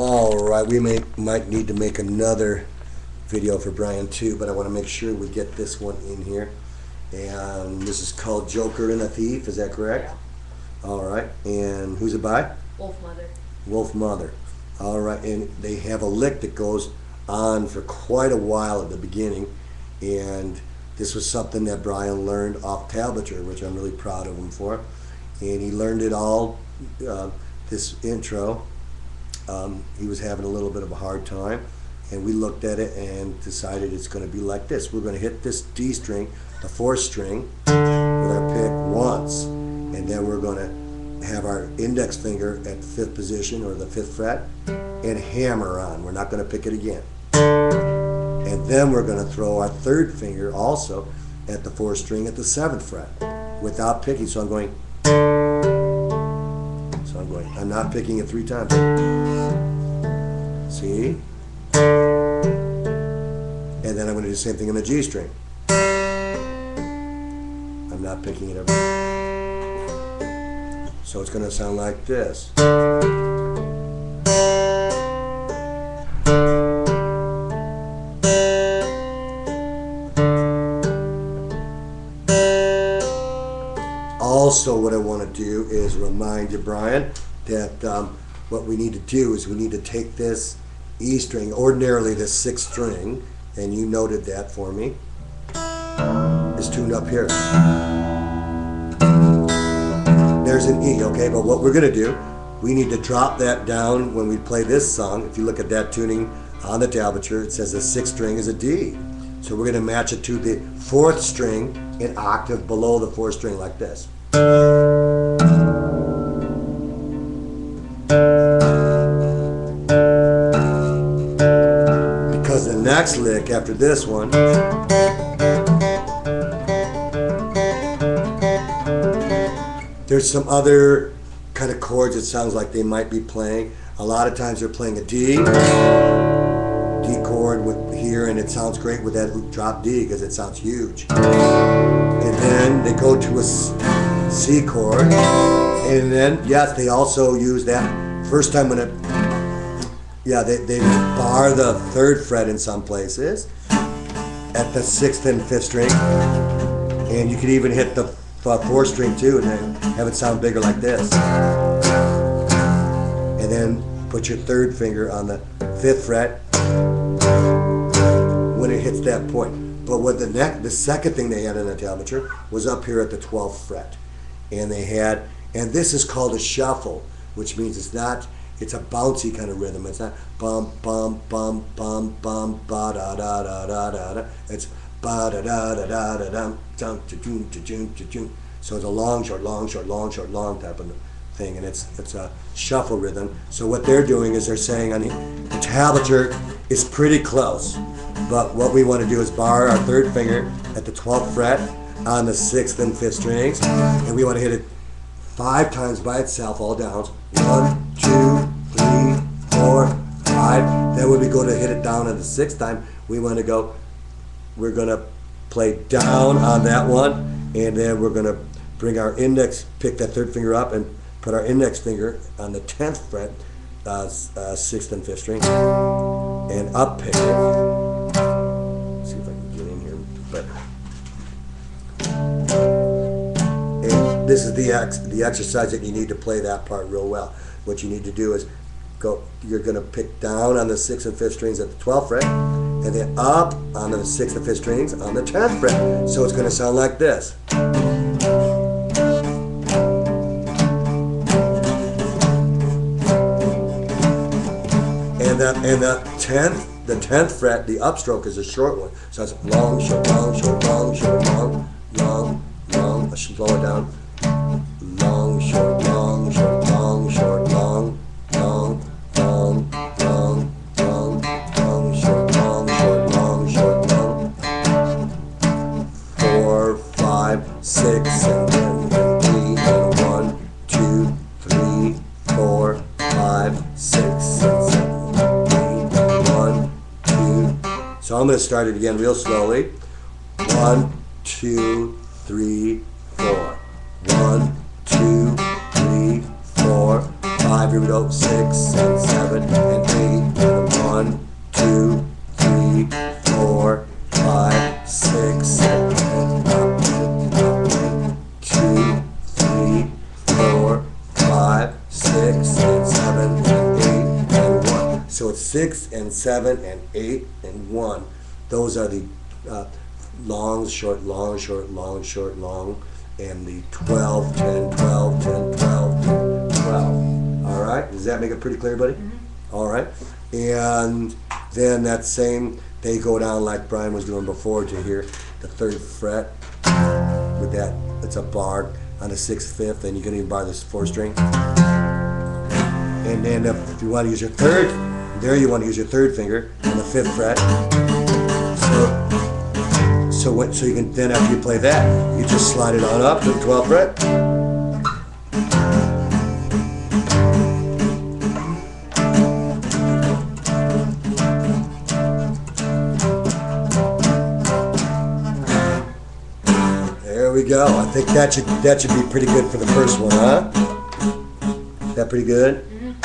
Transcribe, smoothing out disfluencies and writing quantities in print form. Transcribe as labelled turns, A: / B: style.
A: Alright, we might need to make another video for Brian too, but I want to make sure we get this one in here. And this is called Joker and a Thief, is that correct? Yeah. Alright, and who's it by?
B: Wolf Mother.
A: Wolf Mother. Alright, and they have a lick that goes on for quite a while at the beginning, and this was something that Brian learned off tablature, which I'm really proud of him for. And he learned it all, this intro. He was having a little bit of a hard time, and we looked at it and decided it's going to be like this. We're going to hit this D string, the 4th string, with our pick once, and then we're going to have our index finger at the 5th position, or the 5th fret, and hammer on. We're not going to pick it again. And then we're going to throw our 3rd finger also at the 4th string at the 7th fret without picking. So I'm not picking it 3 times. See? And then I'm going to do the same thing on the G string. I'm not picking it every time. So it's going to sound like this. Also, what I want to do is remind you, Brian, that what we need to do is we need to take this E string, ordinarily this 6th string, and you noted that for me, is tuned up here. There's an E, okay, but what we're going to do, we need to drop that down when we play this song. If you look at that tuning on the tablature, it says the 6th string is a D. So we're going to match it to the 4th string, an octave below the 4th string, like this. Because the next lick after this one there's some other kind of chords it sounds like they might be playing. A lot of times they're playing a D chord with here, and it sounds great with that drop D because it sounds huge. And then they go to a C chord, and then yes, they also use that first time when it, yeah, they bar the 3rd fret in some places at the 6th and 5th string, and you could even hit the 4th string too, and then have it sound bigger like this. And then put your 3rd finger on the 5th fret when it hits that point. But what the second thing they had in the tablature was up here at the 12th fret, and they had, and this is called a shuffle, which means it's a bouncy kind of rhythm. It's not bum bum bum bum bum ba da da da da da da. It's ba da da da da da dum dum to doom to doom to doom. So it's a long short long short long short long type of thing, and it's a shuffle rhythm. So what they're doing is they're saying on the tablature is pretty close, but what we want to do is bar our 3rd finger at the 12th fret on the 6th and 5th strings, and we want to hit it 5 times by itself, all downs. 1, 2, 3, 4, 5. Then when we go to hit it down on the 6th time, we're going to play down on that one, and then we're going to bring our index, pick that 3rd finger up, and put our index finger on the 10th fret, 6th and 5th string, and up pick it. Let's see if I can get in here better. And this is the exercise that you need to play that part real well. What you need to do is you're going to pick down on the 6th and 5th strings at the 12th fret, and then up on the 6th and 5th strings on the 10th fret. So it's going to sound like this. And the 10th fret, the upstroke is a short one. So it's long, short, long, short, long, short, long, long, long. I should slow it down. Long, short, long, short, long, short, long, long, long, long, long, long, short, long, short, long, short, long. 4, 5, 6, and then 3, and 1, 2, 3, 4, 5, 6, and 7. So I'm going to start it again real slowly. 1, 2, 3, 4. 1, 2, 3, 4, 5. Here we go. 6, and 7 and 8 and 1, 2, 3, 4, 5, 6 and up, 2, 3, 4, 5, 6 and 7 and 8 and 1. So it's 6 and 7 and 8 and 1. Those are the long, short, long, short, long, short, long, and the 12, 10, 12, 10, 12, 12. All right, does that make it pretty clear, buddy? Mm-hmm. All right, and then that same, they go down like Brian was doing before to here, the 3rd fret with that, it's a bar on the 6th, 5th, and you can even bar this 4th string. And then if you want to use your 3rd, there you want to use your 3rd finger on the 5th fret. So you can, then after you play that, you just slide it on up to the 12th fret. There we go. I think that should be pretty good for the first one, huh? Is that pretty good?